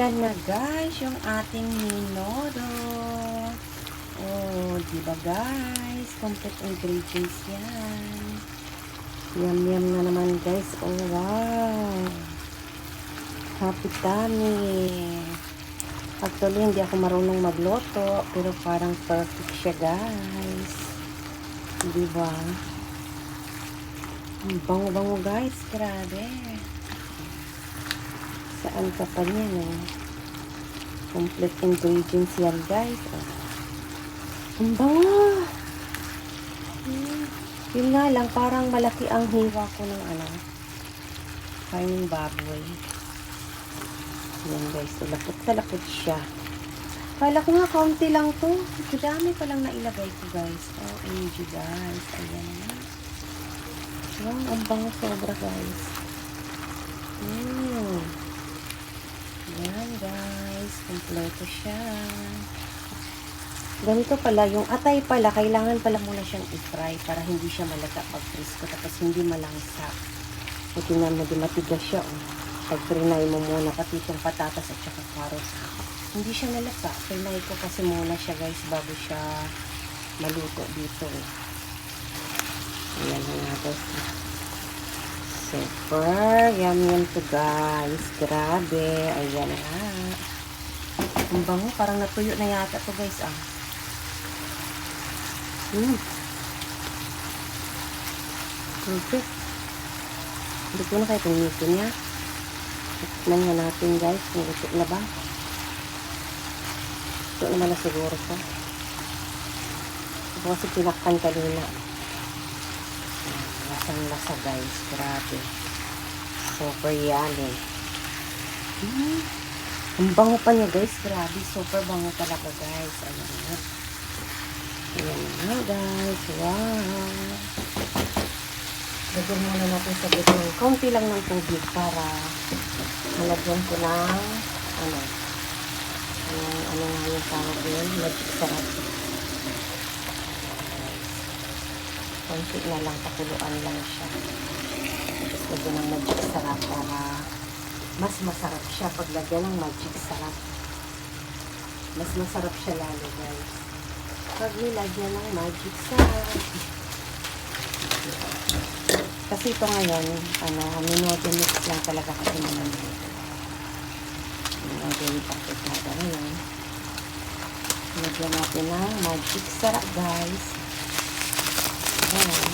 Yan na guys, yung ating minodo. Oh, di ba guys? Complete ingredients yan. Yum yum na naman guys. Oh wow. Happy tummy. Actually, hindi ako marunong magluto, pero parang perfect siya guys. Di ba? Ang bango-bango guys, grabe. Saan ka pa niyan eh? Complete ingredients yan guys. Oh. Ang bango! Yun nga lang, parang malaki ang hiwa ko ng karning baboy. Yan guys, so lapot na lapot siya. Kala ko nga, kaunti lang to. Dami pa lang nailagay ko guys. OMG guys. Ayan na. Wow, ang bango sobra guys. Yan guys, kompleto siya. Ganito pala, yung atay pala, kailangan pala muna siyang i-fry para hindi siya malata pag frisco, tapos hindi malangsa. O tingnan mo, di matigas siya. Oh. Pag frinay mo muna, pati itong patatas at saka carrots. Hindi siya nalata. Frinay ko kasi muna siya guys, bago siya maluto dito. Ayan na guys. Super yum to guys. Grabe. Ayan na. Ang bango. Parang natuyo na yata to guys. Okay. Hindi ko na kayo kung nito niya. Tignan nga natin guys. Kung ito na ba. Ito naman na siguro ko. Ito kasi pinakpan kanina. Lasang-lasa guys. Grabe. Super yummy. Ang bango pa niya guys. Grabe. Super bango talaga guys. Ayan na. Ayan na guys. Wow. Lagyan muna natin sa gitna. Kaunti lang ng tubig para malagyan ko ng ano nga yung tawag yun. Magic sarap. Konti na lang, pakuluan lang siya. Tapos lagyan ng magic sarap para mas masarap siya pag lagyan ng magic sarap. Mas masarap siya lalo guys. Pag nilagyan ng magic sarap. Kasi ito ngayon, minodo mix lang talaga kasi naman dito. Minodo mix ako ngayon. Lagyan natin ng magic sarap guys. Ayan.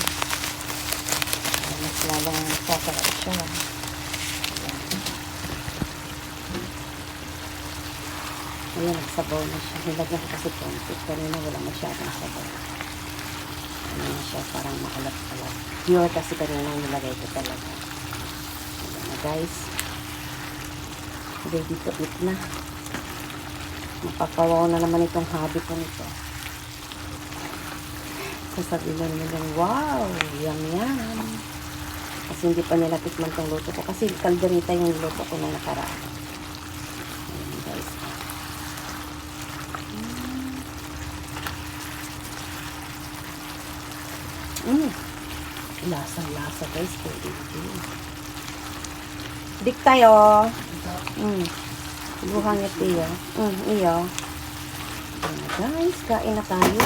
Mas lalong sasarap siya. Ayan, nagsabaw na siya. Nilagyan ko kasi konti. Kanina wala masyadong sabaw. Ayan na siya, parang makalat-alat. Pure kasi kanina nilagay ko talaga. Ayan na guys. Ready to eat na. Mapapawaw na naman itong hobby ko nito. Sasabihin na naman yung, wow, yum yum. Kasi hindi pa nila tikman tong luto ko. Kasi kalderita yung luto ko na nakaraan. Ayan guys. Lasang-lasa guys. Dik tayo. Buhang ito iyo. Iyo. Ayan guys, kain na tayo.